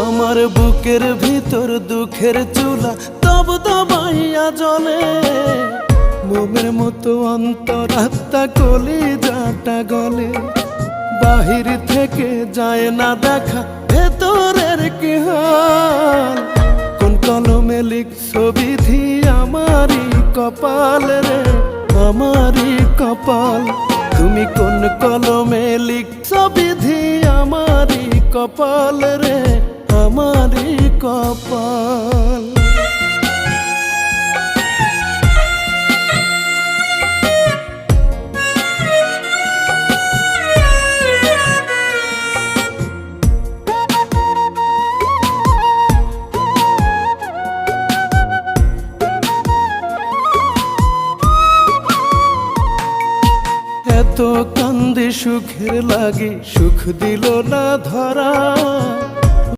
আমার বুকের ভিতর দুঃখের চুলা তব দবাইয়া জ্বলে, মোমের মতো অন্তরাত্মা কলিজাটা গলে। বাহির থেকে যায় না দেখা ভেতরের কি হাল, কোন কলমে লিখছো বিধি আমারই কপাল রে, আমারই কপাল। তুমি কোন কলমে লিখছো বিধি আমারই কপাল রে, আমারই কপাল। এত কান্দি সুখের লাগি সুখ দিল না ধরা,